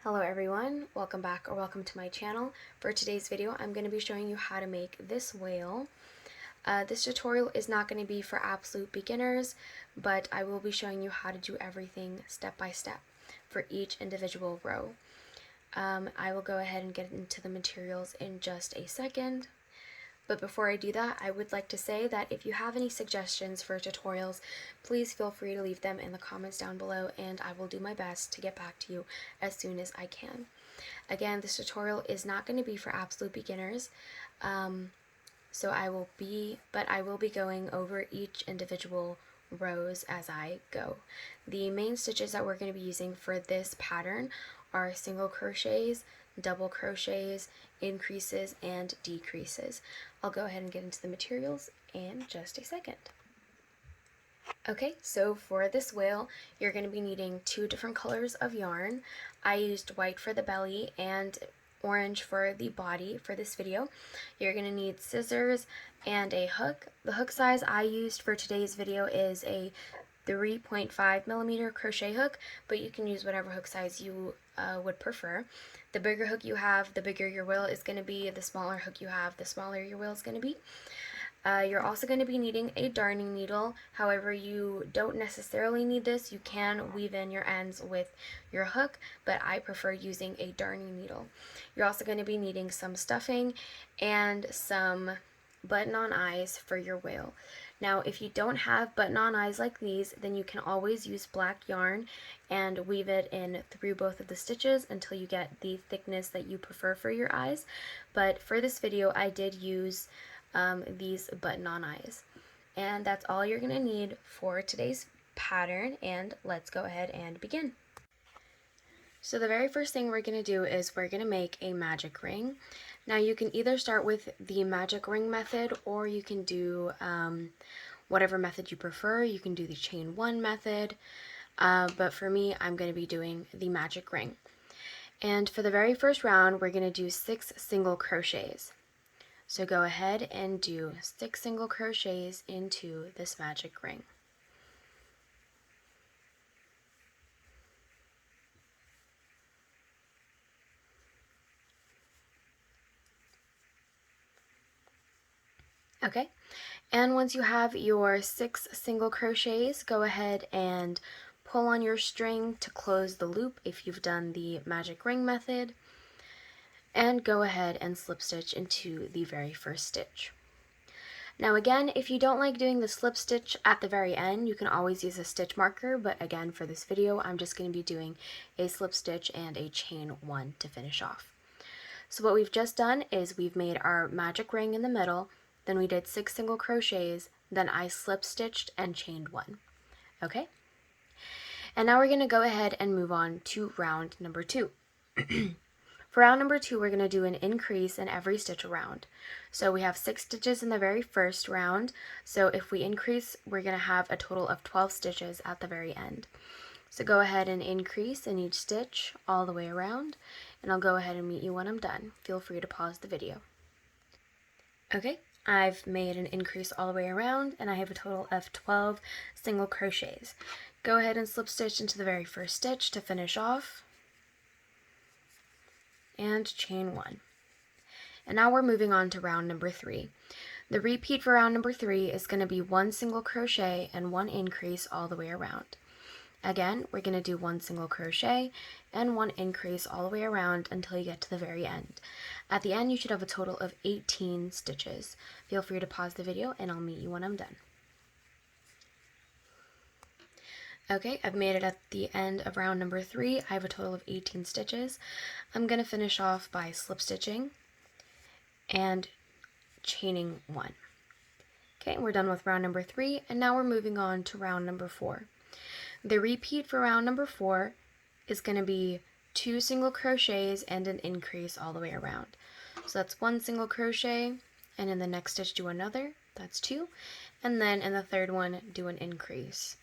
Hello everyone, welcome back or welcome to my channel. For today's video, I'm going to be showing you how to make this whale. This tutorial is not going to be for absolute beginners, but I will be showing you how to do everything step by step for each individual row. I will go ahead and get into the materials in just a second. But before I do that, I would like to say that if you have any suggestions for tutorials, please feel free to leave them in the comments down below and I will do my best to get back to you as soon as I can. Again, this tutorial is not going to be for absolute beginners, but I will be going over each individual rows as I go. The main stitches that we're going to be using for this pattern are single crochets, double crochets, increases, and decreases. I'll go ahead and get into the materials in just a second. Okay, so for this whale, you're going to be needing two different colors of yarn. I used white for the belly and orange for the body for this video. You're going to need scissors and a hook. The hook size I used for today's video is a 3.5 millimeter crochet hook, but you can use whatever hook size you would prefer. The bigger hook you have, the bigger your wheel is going to be. The smaller hook you have, the smaller your wheel is going to be. You're also going to be needing a darning needle. However, you don't necessarily need this. You can weave in your ends with your hook, but I prefer using a darning needle. You're also going to be needing some stuffing and some button-on eyes for your whale. Now, if you don't have button-on eyes like these, then you can always use black yarn and weave it in through both of the stitches until you get the thickness that you prefer for your eyes. But for this video, I did use these button-on eyes. And that's all you're going to need for today's pattern, and let's go ahead and begin. So the very first thing we're going to do is we're going to make a magic ring. Now you can either start with the magic ring method or you can do whatever method you prefer. You can do the chain one method, but for me I'm going to be doing the magic ring. And for the very first round we're going to do 6 single crochets. So go ahead and do 6 single crochets into this magic ring. Okay, and once you have your 6 single crochets, go ahead and pull on your string to close the loop if you've done the magic ring method, and go ahead and slip stitch into the very first stitch. Now again, if you don't like doing the slip stitch at the very end, you can always use a stitch marker, but again for this video I'm just going to be doing a slip stitch and a chain one to finish off. So what we've just done is we've made our magic ring in the middle, then we did 6 single crochets, then I slip stitched and chained one. Okay? And now we're going to go ahead and move on to round number 2. For round number 2, we're going to do an increase in every stitch around. So we have 6 stitches in the very first round, so if we increase, we're going to have a total of 12 stitches at the very end. So go ahead and increase in each stitch all the way around, and I'll go ahead and meet you when I'm done. Feel free to pause the video. Okay, I've made an increase all the way around, and I have a total of 12 single crochets. Go ahead and slip stitch into the very first stitch to finish off, and chain one. And now we're moving on to round number 3. The repeat for round number 3 is going to be 1 single crochet and 1 increase all the way around. Again, we're going to do 1 single crochet and 1 increase all the way around until you get to the very end. At the end, you should have a total of 18 stitches. Feel free to pause the video and I'll meet you when I'm done. Okay, I've made it at the end of round number 3. I have a total of 18 stitches. I'm going to finish off by slip stitching and chaining 1. Okay, we're done with round number 3, and now we're moving on to round number 4. The repeat for round number 4 is going to be 2 single crochets and an increase all the way around. So that's 1 single crochet, and in the next stitch do another, that's 2, and then in the third one do an increase.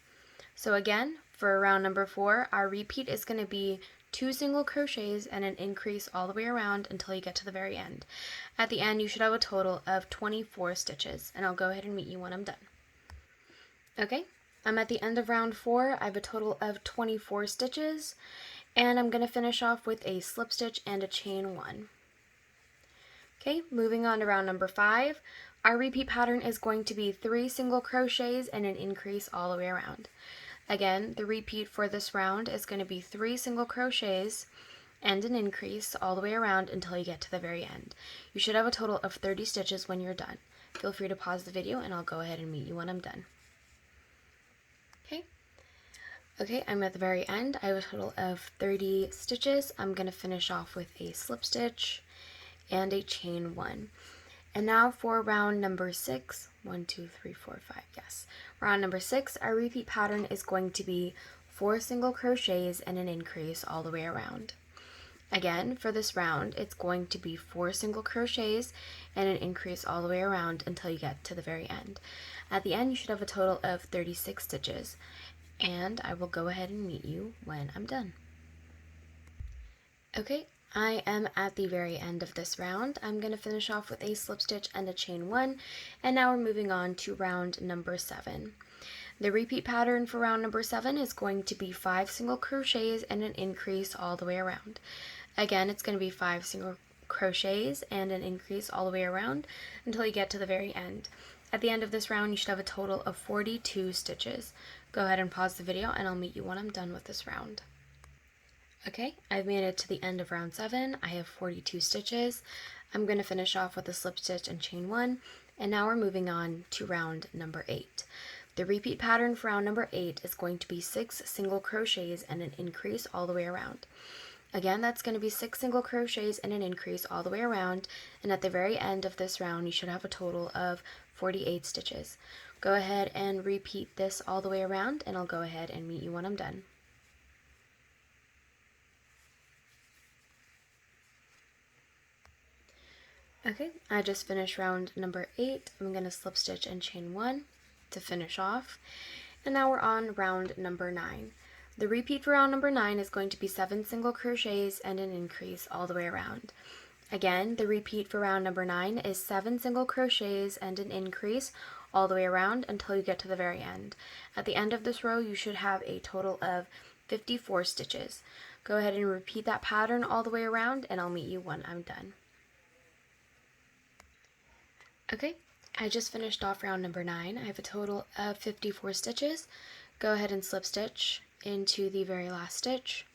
So again, for round number 4, our repeat is going to be 2 single crochets and an increase all the way around until you get to the very end. At the end, you should have a total of 24 stitches, and I'll go ahead and meet you when I'm done. Okay, I'm at the end of round 4. I have a total of 24 stitches, And I'm going to finish off with a slip stitch and a chain 1. Okay, moving on to round number 5. Our repeat pattern is going to be 3 single crochets and an increase all the way around. Again, the repeat for this round is going to be 3 single crochets and an increase all the way around until you get to the very end. You should have a total of 30 stitches when you're done. Feel free to pause the video and I'll go ahead and meet you when I'm done. Okay, I'm at the very end. I have a total of 30 stitches. I'm going to finish off with a slip stitch and a chain 1. And now for round number 6. 1, 2, 3, 4, 5, yes. Round number 6, our repeat pattern is going to be 4 single crochets and an increase all the way around. Again, for this round, it's going to be 4 single crochets and an increase all the way around until you get to the very end. At the end, you should have a total of 36 stitches, and I will go ahead and meet you when I'm done. Okay, I am at the very end of this round. I'm going to finish off with a slip stitch and a chain 1, and now we're moving on to round number 7. The repeat pattern for round number 7 is going to be 5 single crochets and an increase all the way around. Again, it's going to be 5 single crochets and an increase all the way around until you get to the very end. At the end of this round, you should have a total of 42 stitches. Go ahead and pause the video and I'll meet you when I'm done with this round. Okay, I've made it to the end of round 7. I have 42 stitches. I'm going to finish off with a slip stitch and chain 1, and now we're moving on to round number 8. The repeat pattern for round number 8 is going to be 6 single crochets and an increase all the way around. Again, that's going to be 6 single crochets and an increase all the way around, and at the very end of this round, you should have a total of 48 stitches. Go ahead and repeat this all the way around, and I'll go ahead and meet you when I'm done. Okay, I just finished round number 8. I'm going to slip stitch and chain 1 to finish off, and now we're on round number 9. The repeat for round number 9 is going to be 7 single crochets and an increase all the way around. Again, the repeat for round number 9 is 7 single crochets and an increase all the way around until you get to the very end. At the end of this row, you should have a total of 54 stitches. Go ahead and repeat that pattern all the way around, and I'll meet you when I'm done. Okay, I just finished off round number 9. I have a total of 54 stitches. Go ahead and slip stitch into the very last stitch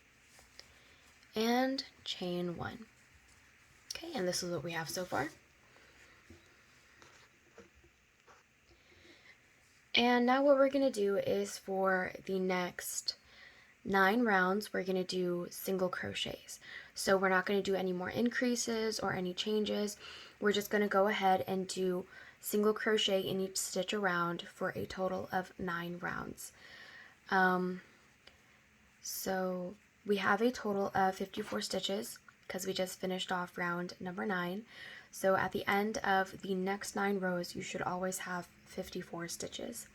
and chain 1. Okay, and this is what we have so far. And now what we're going to do is for the next 9 rounds, we're going to do single crochets. So we're not going to do any more increases or any changes. We're just going to go ahead and do single crochet in each stitch around for a total of 9 rounds. So we have a total of 54 stitches because we just finished off round number 9. So at the end of the next 9 rows, you should always have 54 stitches.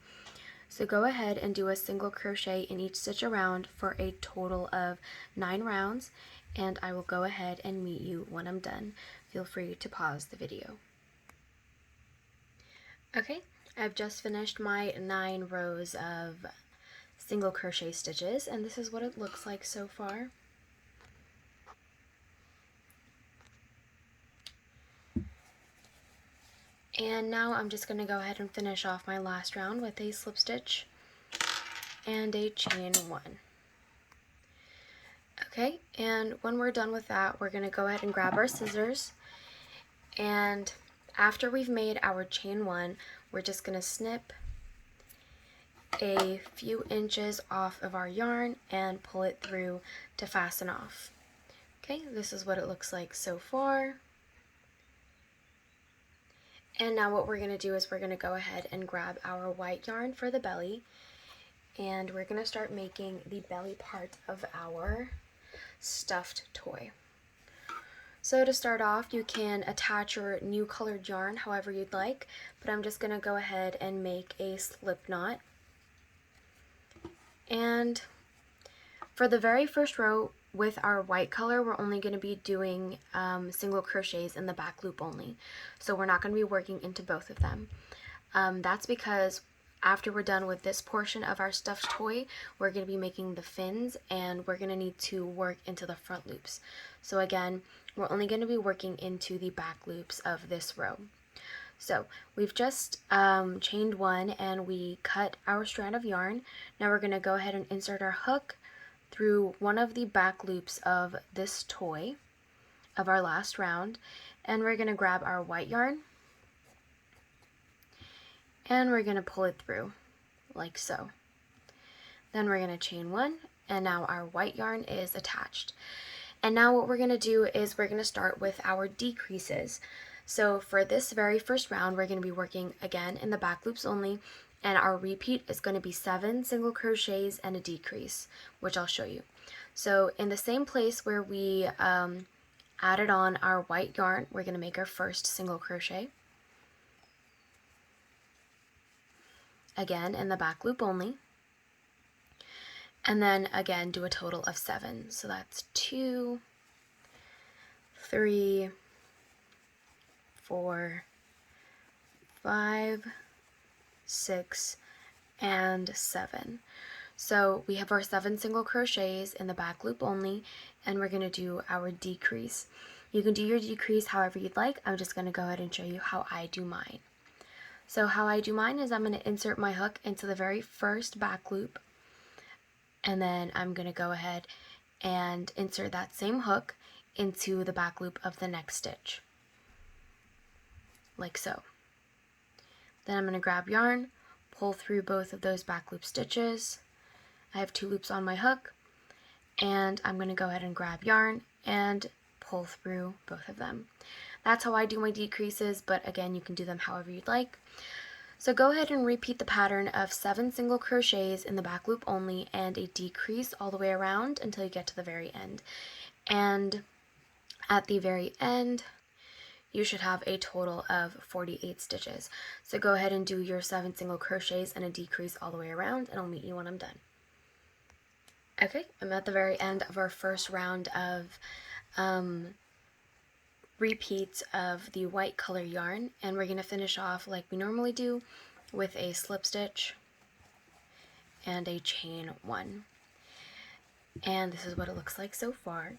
So go ahead and do a single crochet in each stitch around for a total of 9 rounds, and I will go ahead and meet you when I'm done. Feel free to pause the video. Okay, I've just finished my 9 rows of single crochet stitches, and this is what it looks like so far. And now I'm just going to go ahead and finish off my last round with a slip stitch and a chain 1. Okay, and when we're done with that, we're going to go ahead and grab our scissors, and after we've made our chain 1, we're just going to snip a few inches off of our yarn and pull it through to fasten off. Okay, this is what it looks like so far. And now what we're going to do is we're going to go ahead and grab our white yarn for the belly, and we're going to start making the belly part of our stuffed toy. So to start off, you can attach your new colored yarn however you'd like, but I'm just going to go ahead and make a slip knot. And for the very first row with our white color, we're only going to be doing single crochets in the back loop only. So we're not going to be working into both of them. That's because after we're done with this portion of our stuffed toy, we're going to be making the fins, and we're going to need to work into the front loops. So again, we're only going to be working into the back loops of this row. So we've just chained one and we cut our strand of yarn. Now we're going to go ahead and insert our hook through one of the back loops of this toy of our last round, and we're going to grab our white yarn and we're going to pull it through like so. Then we're going to chain one, and now our white yarn is attached. And now what we're going to do is we're going to start with our decreases. So for this very first round, we're going to be working again in the back loops only, and our repeat is going to be 7 single crochets and a decrease, which I'll show you. So in the same place where we added on our white yarn, we're going to make our first single crochet. Again in the back loop only. And then again do a total of 7. So that's 2, 3, 4, 5, 6, and 7. So we have our 7 single crochets in the back loop only, and we're going to do our decrease. You can do your decrease however you'd like. I'm just going to go ahead and show you how I do mine. So how I do mine is I'm going to insert my hook into the very first back loop, and then I'm going to go ahead and insert that same hook into the back loop of the next stitch, like so. Then I'm going to grab yarn, pull through both of those back loop stitches. I have 2 loops on my hook, and I'm going to go ahead and grab yarn and pull through both of them. That's how I do my decreases, but again, you can do them however you'd like. So go ahead and repeat the pattern of 7 single crochets in the back loop only and a decrease all the way around until you get to the very end. And at the very end, you should have a total of 48 stitches. So go ahead and do your 7 single crochets and a decrease all the way around, and I'll meet you when I'm done. Okay, I'm at the very end of our first round of repeats of the white color yarn, and we're going to finish off like we normally do with a slip stitch and a chain 1. And this is what it looks like so far.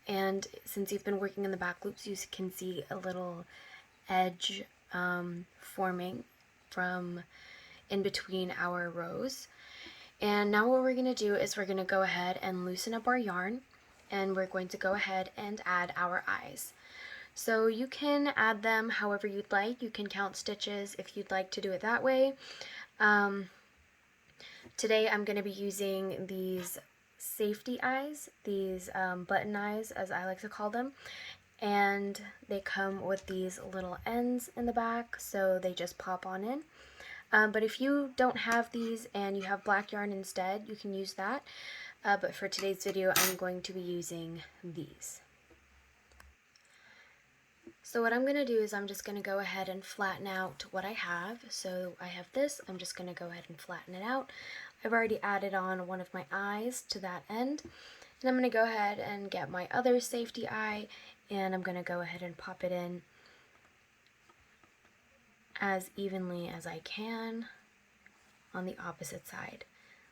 And since you've been working in the back loops, you can see a little edge forming from in between our rows. And now what we're going to do is we're going to go ahead and loosen up our yarn, and we're going to go ahead and add our eyes. So you can add them however you'd like. You can count stitches if you'd like to do it that way. Today I'm going to be using these safety eyes, these button eyes as I like to call them, and they come with these little ends in the back, so they just pop on in. But if you don't have these and you have black yarn instead, you can use that. But for today's video, I'm going to be using these. So what I'm going to do is I'm just going to go ahead and flatten out what I have. So I have this, I'm just going to go ahead and flatten it out. I've already added on one of my eyes to that end. And I'm going to go ahead and get my other safety eye, and I'm going to go ahead and pop it in as evenly as I can on the opposite side,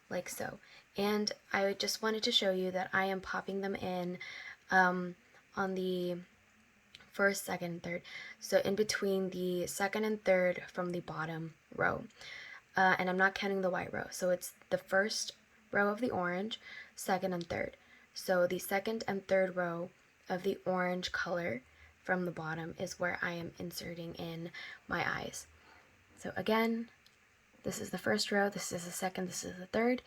like so. And I just wanted to show you that I am popping them in on the first, second, third, so in between the second and third from the bottom row. And I'm not counting the white row, so it's the first row of the orange, second and third. So the second and third row of the orange color from the bottom is where I am inserting in my eyes. So again, this is the first row, this is the second, this is the third.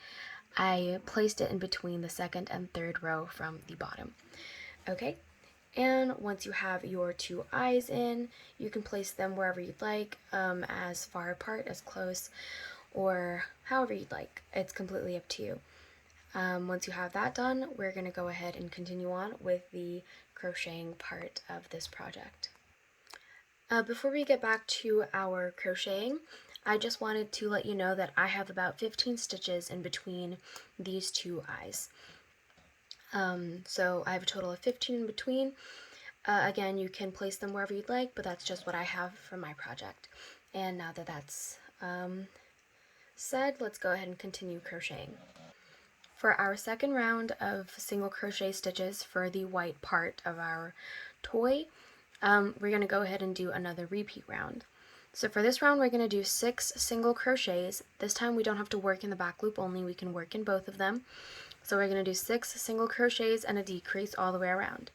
I placed it in between the second and third row from the bottom. Okay, and once you have your 2 eyes in, you can place them wherever you'd like, as far apart, as close, or however you'd like. It's completely up to you. Once you have that done, we're going to go ahead and continue on with the crocheting part of this project. Before we get back to our crocheting, I just wanted to let you know that I have about 15 stitches in between these 2 eyes. So I have a total of 15 in between. Again, you can place them wherever you'd like, but that's just what I have for my project. And now that that's said, let's go ahead and continue crocheting. For our second round of single crochet stitches for the white part of our toy, we're going to go ahead and do another repeat round. So for this round, we're going to do 6 single crochets. This time we don't have to work in the back loop only, we can work in both of them. So we're going to do 6 single crochets and a decrease all the way around.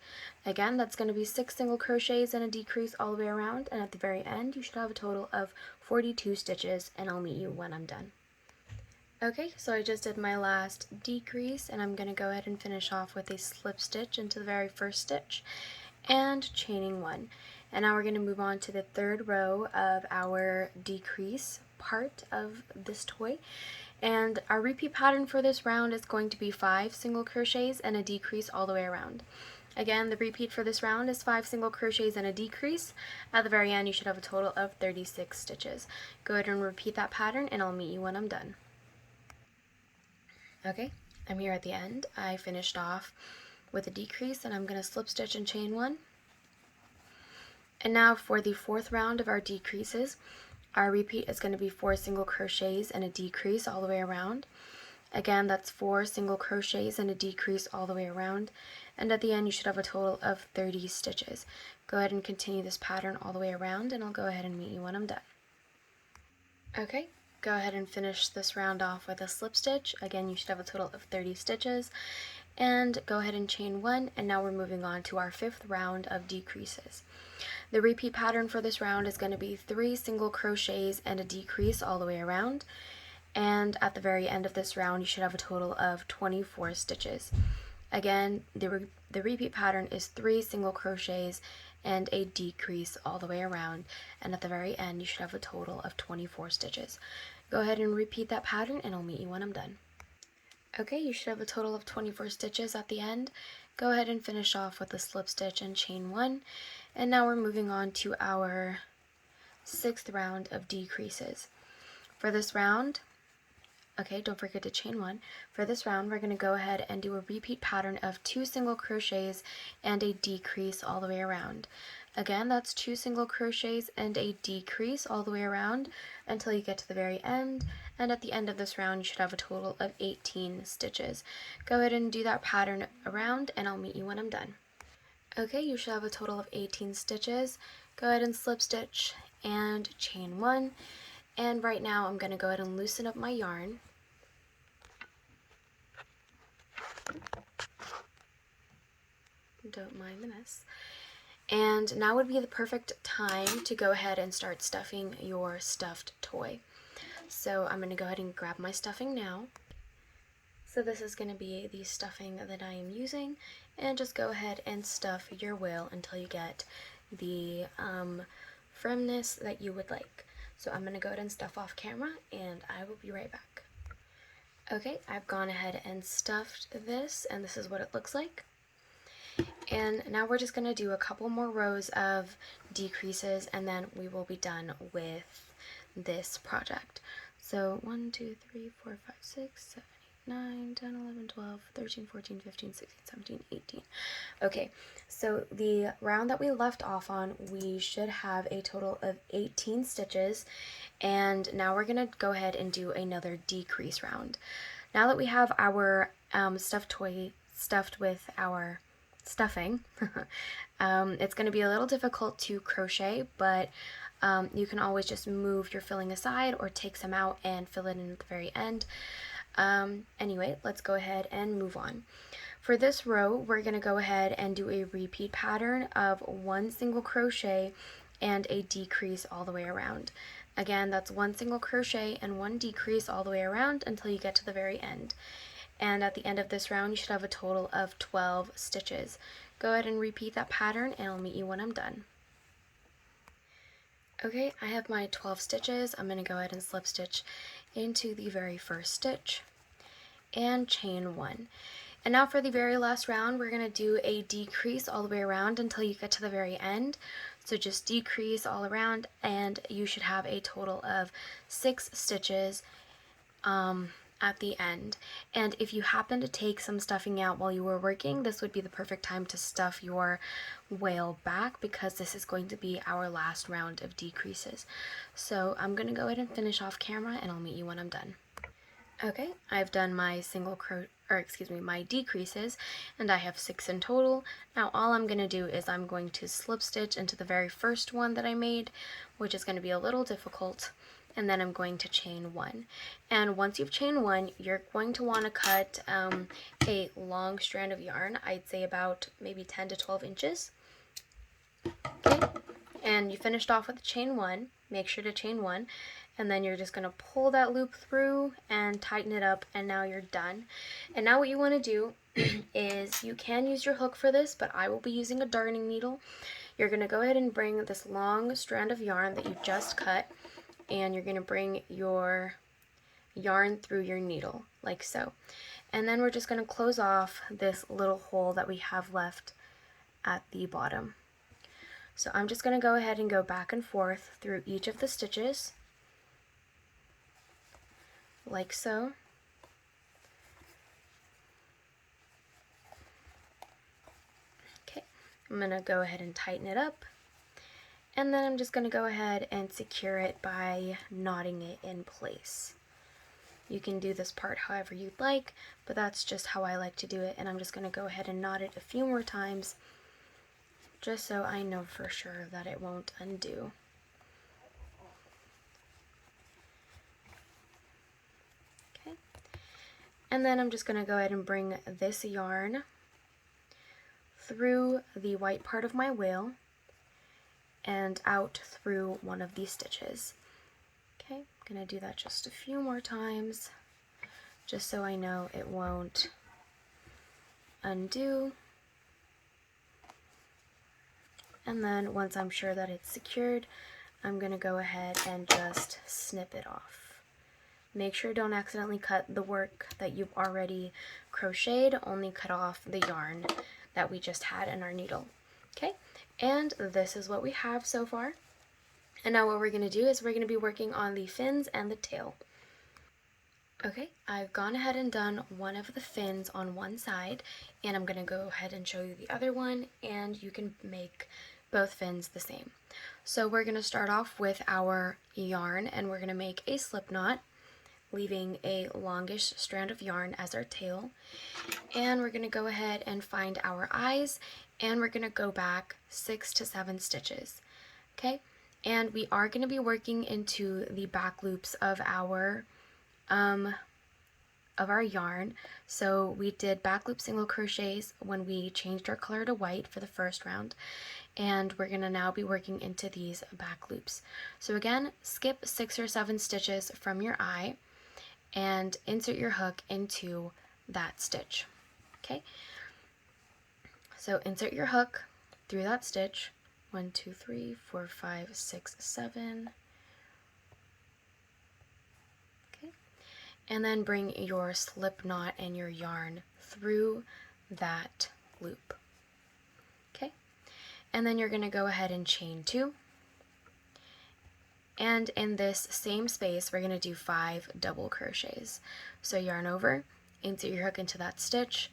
Again, that's going to be 6 single crochets and a decrease all the way around, and at the very end you should have a total of 42 stitches, and I'll meet you when I'm done. Okay, so I just did my last decrease, and I'm going to go ahead and finish off with a slip stitch into the very first stitch and chaining 1. And now we're going to move on to the third row of our decrease part of this toy. And our repeat pattern for this round is going to be 5 single crochets and a decrease all the way around. Again, the repeat for this round is 5 single crochets and a decrease. At the very end, you should have a total of 36 stitches. Go ahead and repeat that pattern, and I'll meet you when I'm done. Okay, I'm here at the end. I finished off with a decrease, and I'm going to slip stitch and chain 1. And now for the fourth round of our decreases, our repeat is going to be 4 single crochets and a decrease all the way around. Again, that's 4 single crochets and a decrease all the way around. And at the end, you should have a total of 30 stitches. Go ahead and continue this pattern all the way around, and I'll go ahead and meet you when I'm done. Okay, go ahead and finish this round off with a slip stitch. Again, you should have a total of 30 stitches. And go ahead and chain 1, and now we're moving on to our 5th round of decreases. The repeat pattern for this round is going to be 3 single crochets and a decrease all the way around, and at the very end of this round you should have a total of 24 stitches. Again, the repeat pattern is 3 single crochets and a decrease all the way around, and at the very end you should have a total of 24 stitches. Go ahead and repeat that pattern, and I'll meet you when I'm done. Okay, you should have a total of 24 stitches at the end. Go ahead and finish off with a slip stitch and chain 1. And now we're moving on to our 6th round of decreases. For this round, okay, don't forget to chain 1. For this round, we're going to go ahead and do a repeat pattern of 2 single crochets and a decrease all the way around. Again, that's 2 single crochets and a decrease all the way around until you get to the very end, and at the end of this round you should have a total of 18 stitches. Go ahead and do that pattern around, and I'll meet you when I'm done. Okay, you should have a total of 18 stitches. Go ahead and slip stitch and chain 1, and right now I'm going to go ahead and loosen up my yarn. Don't mind the mess. And now would be the perfect time to go ahead and start stuffing your stuffed toy. So I'm going to go ahead and grab my stuffing now. So this is going to be the stuffing that I am using, and just go ahead and stuff your whale until you get the firmness that you would like. So I'm going to go ahead and stuff off camera, and I will be right back. Okay, I've gone ahead and stuffed this, and this is what it looks like. And now we're just going to do a couple more rows of decreases, and then we will be done with this project. So 1, 2, 3, 4, 5, 6, 7, 8, 9, 10, 11, 12, 13, 14, 15, 16, 17, 18. Okay, so the round that we left off on, we should have a total of 18 stitches, and now we're going to go ahead and do another decrease round. Now that we have our stuffed toy stuffed with our stuffing, it's going to be a little difficult to crochet, but you can always just move your filling aside or take some out and fill it in at the very end. Anyway, let's go ahead and move on. For this row, we're going to go ahead and do a repeat pattern of 1 single crochet and a decrease all the way around. Again, that's 1 single crochet and 1 decrease all the way around until you get to the very end. And at the end of this round, you should have a total of 12 stitches. Go ahead and repeat that pattern, and I'll meet you when I'm done. Okay, I have my 12 stitches. I'm going to go ahead and slip stitch into the very first stitch and chain 1. And now for the very last round, we're going to do a decrease all the way around until you get to the very end. So just decrease all around, and you should have a total of 6 stitches at the end. And if you happen to take some stuffing out while you were working, this would be the perfect time to stuff your whale back, because this is going to be our last round of decreases. So I'm going to go ahead and finish off camera, and I'll meet you when I'm done. Okay, I've done my my decreases, and I have 6 in total. Now all I'm going to do is I'm going to slip stitch into the very first one that I made, which is going to be a little difficult, and then I'm going to chain 1. And once you've chained 1, you're going to want to cut a long strand of yarn, I'd say about maybe 10 to 12 inches. Okay, and you finished off with chain 1, make sure to chain 1, and then you're just going to pull that loop through and tighten it up, and now you're done. And now what you want to do is, you can use your hook for this, but I will be using a darning needle. You're going to go ahead and bring this long strand of yarn that you just cut, and you're going to bring your yarn through your needle like so. And then we're just going to close off this little hole that we have left at the bottom. So I'm just going to go ahead and go back and forth through each of the stitches, like so. Okay, I'm going to go ahead and tighten it up, and then I'm just going to go ahead and secure it by knotting it in place. You can do this part however you'd like, but that's just how I like to do it, and I'm just going to go ahead and knot it a few more times, just so I know for sure that it won't undo. Okay, and then I'm just going to go ahead and bring this yarn through the white part of my wheel and out through one of these stitches. Okay, I'm going to do that just a few more times, just so I know it won't undo. And then once I'm sure that it's secured, I'm going to go ahead and just snip it off. Make sure don't accidentally cut the work that you've already crocheted, only cut off the yarn that we just had in our needle. Okay, and this is what we have so far. And now what we're going to do is we're going to be working on the fins and the tail. Okay, I've gone ahead and done one of the fins on one side, and I'm going to go ahead and show you the other one, and you can make both fins the same. So we're going to start off with our yarn, and we're going to make a slip knot, leaving a longish strand of yarn as our tail. And we're going to go ahead and find our eyes, and we're going to go back 6 to 7 stitches. Okay, and we are going to be working into the back loops of our yarn. So we did back loop single crochets when we changed our color to white for the first round, and we're going to now be working into these back loops. So again, skip 6 or 7 stitches from your eye and insert your hook into that stitch. Okay, so insert your hook through that stitch, 1, 2, 3, 4, 5, 6, 7. And then bring your slip knot and your yarn through that loop. Okay, and then you're going to go ahead and chain 2. And in this same space, we're going to do 5 double crochets. So yarn over, insert your hook into that stitch,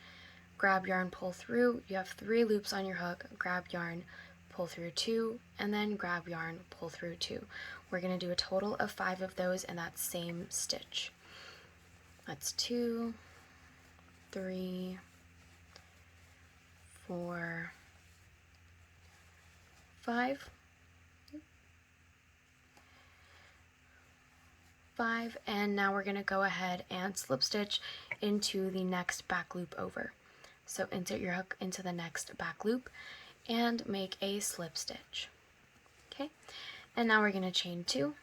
grab yarn, pull through. You have 3 loops on your hook, grab yarn, pull through 2, and then grab yarn, pull through 2. We're going to do a total of 5 of those in that same stitch. That's 2, 3, 4, 5. 5, and now we're going to go ahead and slip stitch into the next back loop over. So insert your hook into the next back loop and make a slip stitch. Okay, and now we're going to chain 2,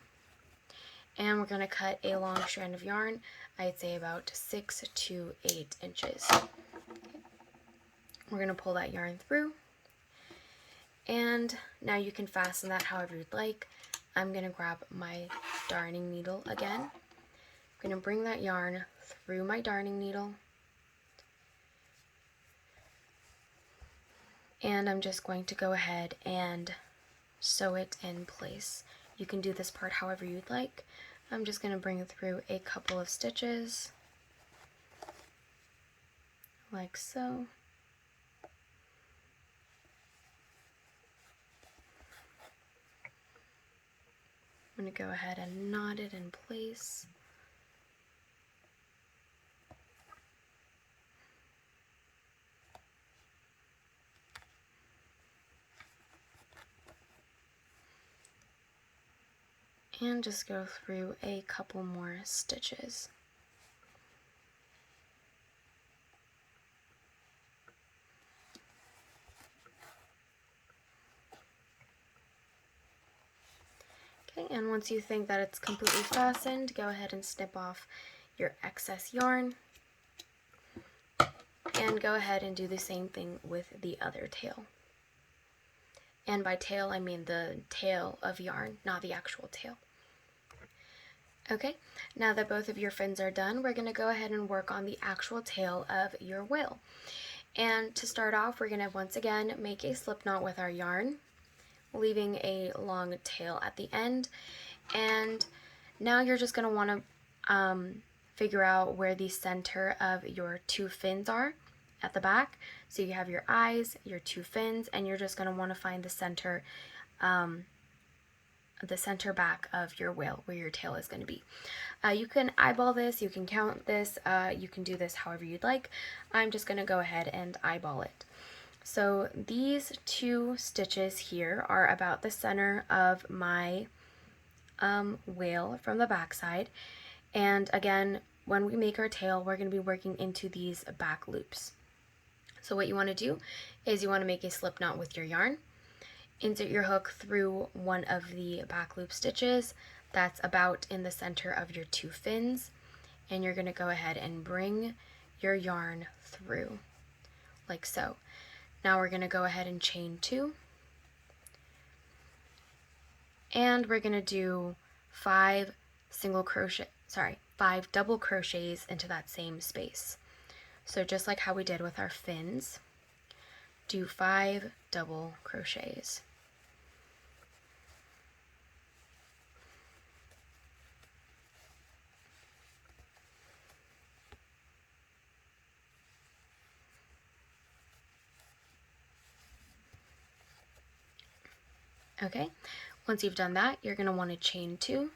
and we're going to cut a long strand of yarn, I'd say about 6 to 8 inches. Okay. We're going to pull that yarn through, and now you can fasten that however you'd like. I'm going to grab my darning needle again. I'm going to bring that yarn through my darning needle, and I'm just going to go ahead and sew it in place. You can do this part however you'd like. I'm just going to bring it through a couple of stitches, like so. I'm going to go ahead and knot it in place. And just go through a couple more stitches. Okay, and once you think that it's completely fastened, go ahead and snip off your excess yarn. And go ahead and do the same thing with the other tail. And by tail, I mean the tail of yarn, not the actual tail. Okay, now that both of your fins are done, we're going to go ahead and work on the actual tail of your whale. And to start off, we're going to once again make a slip knot with our yarn, leaving a long tail at the end. And now you're just going to want to figure out where the center of your two fins are at the back. So you have your eyes, your two fins, and you're just going to want to find the center back of your whale where your tail is going to be. You can eyeball this, you can count this, you can do this however you'd like. I'm just going to go ahead and eyeball it. So these two stitches here are about the center of my whale from the back side. And again, when we make our tail, we're going to be working into these back loops. So what you want to do is you want to make a slip knot with your yarn. Insert your hook through one of the back loop stitches that's about in the center of your two fins, and you're going to go ahead and bring your yarn through like so. Now we're going to go ahead and chain 2, and we're going to do 5 double crochets into that same space. So just like how we did with our fins, do 5 double crochets. Okay, once you've done that, you're going to want to chain 2,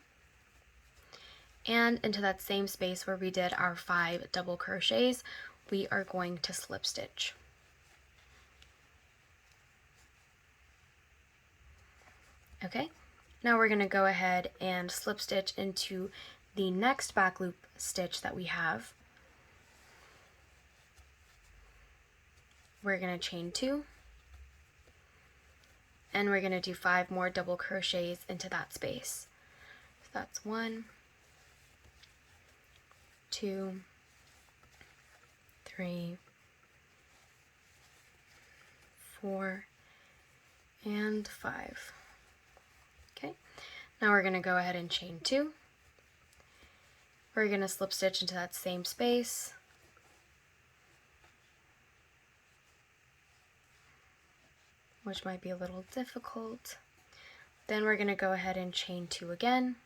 and into that same space where we did our 5 double crochets, we are going to slip stitch. Okay, now we're going to go ahead and slip stitch into the next back loop stitch that we have. We're going to chain 2, and we're going to do 5 more double crochets into that space. So that's 1, 2, 3, 4, and 5. Okay, now we're going to go ahead and chain 2. We're going to slip stitch into that same space. Which might be a little difficult. Then we're going to go ahead and chain 2 again.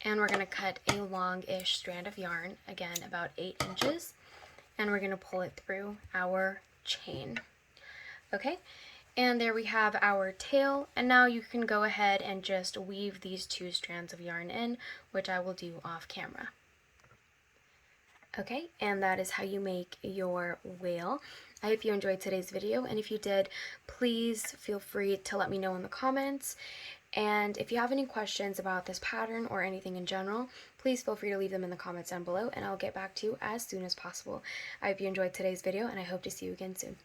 And we're going to cut a long-ish strand of yarn, again about 8 inches, and we're going to pull it through our chain. Okay, and there we have our tail, and now you can go ahead and just weave these 2 strands of yarn in, which I will do off camera. Okay, and that is how you make your whale. I hope you enjoyed today's video, and if you did, please feel free to let me know in the comments. And if you have any questions about this pattern or anything in general, please feel free to leave them in the comments down below, and I'll get back to you as soon as possible. I hope you enjoyed today's video, and I hope to see you again soon.